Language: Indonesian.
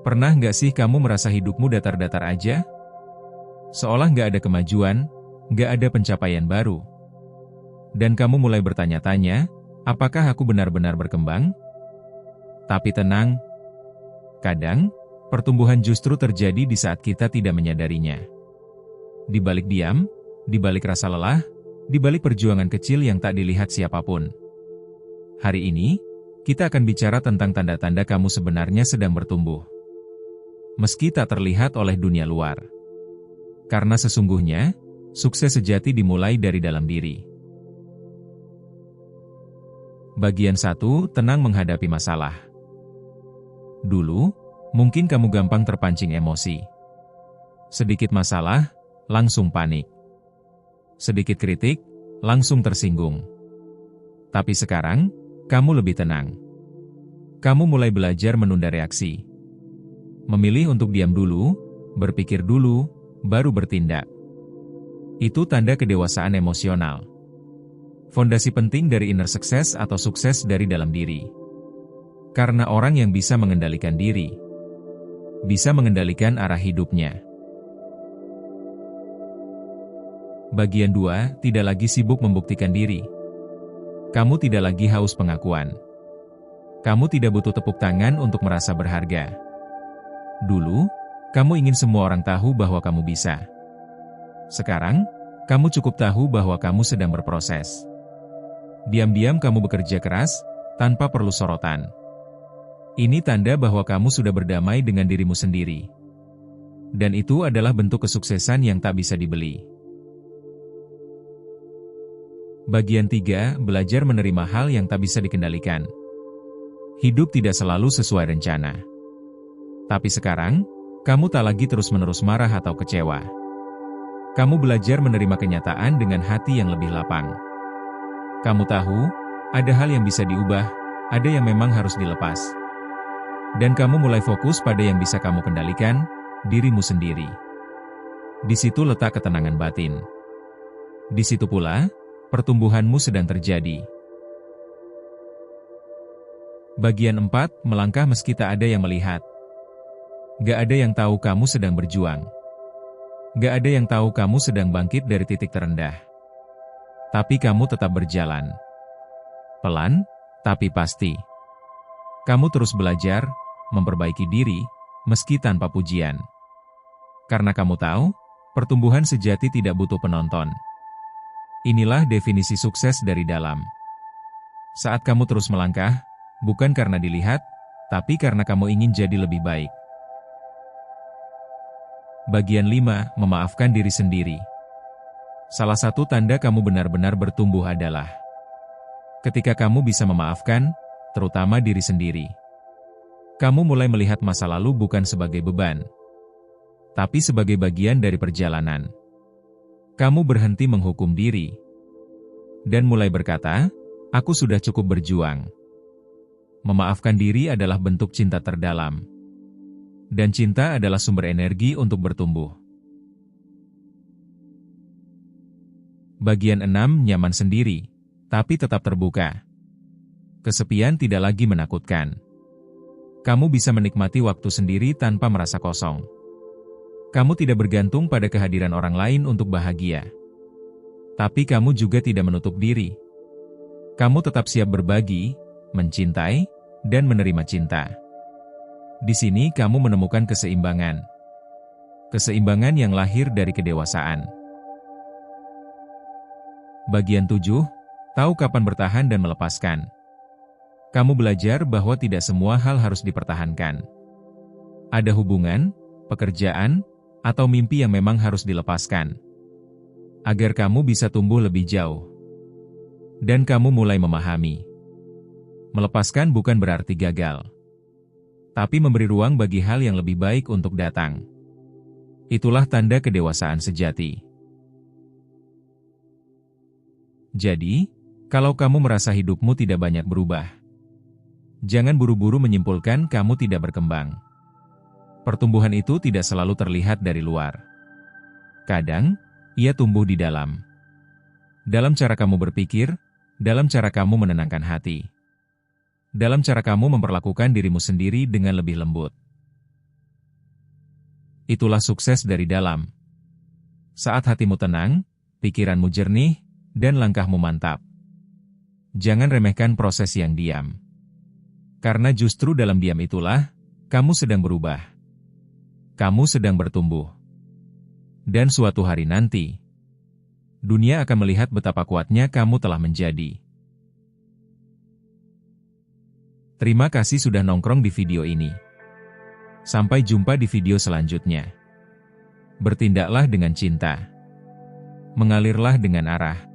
Pernah nggak sih kamu merasa hidupmu datar-datar aja? Seolah nggak ada kemajuan, nggak ada pencapaian baru. Dan kamu mulai bertanya-tanya, apakah aku benar-benar berkembang? Tapi tenang, kadang, pertumbuhan justru terjadi di saat kita tidak menyadarinya. Di balik diam, di balik rasa lelah, di balik perjuangan kecil yang tak dilihat siapapun. Hari ini, kita akan bicara tentang tanda-tanda kamu sebenarnya sedang bertumbuh. Meski tak terlihat oleh dunia luar. Karena sesungguhnya, sukses sejati dimulai dari dalam diri. Bagian 1, tenang menghadapi masalah. Dulu, mungkin kamu gampang terpancing emosi. Sedikit masalah, langsung panik. Sedikit kritik, langsung tersinggung. Tapi sekarang, kamu lebih tenang. Kamu mulai belajar menunda reaksi. Memilih untuk diam dulu, berpikir dulu, baru bertindak. Itu tanda kedewasaan emosional. Fondasi penting dari inner success atau sukses dari dalam diri. Karena orang yang bisa mengendalikan diri, bisa mengendalikan arah hidupnya. Bagian 2, tidak lagi sibuk membuktikan diri. Kamu tidak lagi haus pengakuan. Kamu tidak butuh tepuk tangan untuk merasa berharga. Dulu, kamu ingin semua orang tahu bahwa kamu bisa. Sekarang, kamu cukup tahu bahwa kamu sedang berproses. Diam-diam kamu bekerja keras, tanpa perlu sorotan. Ini tanda bahwa kamu sudah berdamai dengan dirimu sendiri. Dan itu adalah bentuk kesuksesan yang tak bisa dibeli. Bagian 3, belajar menerima hal yang tak bisa dikendalikan. Hidup tidak selalu sesuai rencana. Tapi sekarang, kamu tak lagi terus-menerus marah atau kecewa. Kamu belajar menerima kenyataan dengan hati yang lebih lapang. Kamu tahu, ada hal yang bisa diubah, ada yang memang harus dilepas. Dan kamu mulai fokus pada yang bisa kamu kendalikan, dirimu sendiri. Di situ letak ketenangan batin. Di situ pula, pertumbuhanmu sedang terjadi. Bagian 4, melangkah meski tak ada yang melihat. Gak ada yang tahu kamu sedang berjuang. Gak ada yang tahu kamu sedang bangkit dari titik terendah. Tapi kamu tetap berjalan. Pelan, tapi pasti. Kamu terus belajar, memperbaiki diri, meski tanpa pujian. Karena kamu tahu, pertumbuhan sejati tidak butuh penonton. Inilah definisi sukses dari dalam. Saat kamu terus melangkah, bukan karena dilihat, tapi karena kamu ingin jadi lebih baik. Bagian 5, memaafkan diri sendiri. Salah satu tanda kamu benar-benar bertumbuh adalah ketika kamu bisa memaafkan, terutama diri sendiri. Kamu mulai melihat masa lalu bukan sebagai beban, tapi sebagai bagian dari perjalanan. Kamu berhenti menghukum diri, dan mulai berkata, aku sudah cukup berjuang. Memaafkan diri adalah bentuk cinta terdalam. Dan cinta adalah sumber energi untuk bertumbuh. Bagian 6, nyaman sendiri, tapi tetap terbuka. Kesepian tidak lagi menakutkan. Kamu bisa menikmati waktu sendiri tanpa merasa kosong. Kamu tidak bergantung pada kehadiran orang lain untuk bahagia. Tapi kamu juga tidak menutup diri. Kamu tetap siap berbagi, mencintai, dan menerima cinta. Di sini kamu menemukan keseimbangan. Keseimbangan yang lahir dari kedewasaan. Bagian 7, tahu kapan bertahan dan melepaskan. Kamu belajar bahwa tidak semua hal harus dipertahankan. Ada hubungan, pekerjaan, atau mimpi yang memang harus dilepaskan. Agar kamu bisa tumbuh lebih jauh. Dan kamu mulai memahami. Melepaskan bukan berarti gagal. Tapi memberi ruang bagi hal yang lebih baik untuk datang. Itulah tanda kedewasaan sejati. Jadi, kalau kamu merasa hidupmu tidak banyak berubah, jangan buru-buru menyimpulkan kamu tidak berkembang. Pertumbuhan itu tidak selalu terlihat dari luar. Kadang, ia tumbuh di dalam. Dalam cara kamu berpikir, dalam cara kamu menenangkan hati. Dalam cara kamu memperlakukan dirimu sendiri dengan lebih lembut. itulah sukses dari dalam. Saat hatimu tenang, pikiranmu jernih, dan langkahmu mantap. Jangan remehkan proses yang diam. Karena justru dalam diam itulah, kamu sedang berubah. Kamu sedang bertumbuh. Dan suatu hari nanti, dunia akan melihat betapa kuatnya kamu telah menjadi. Terima kasih sudah nongkrong di video ini. Sampai jumpa di video selanjutnya. Bertindaklah dengan cinta. Mengalirlah dengan arah.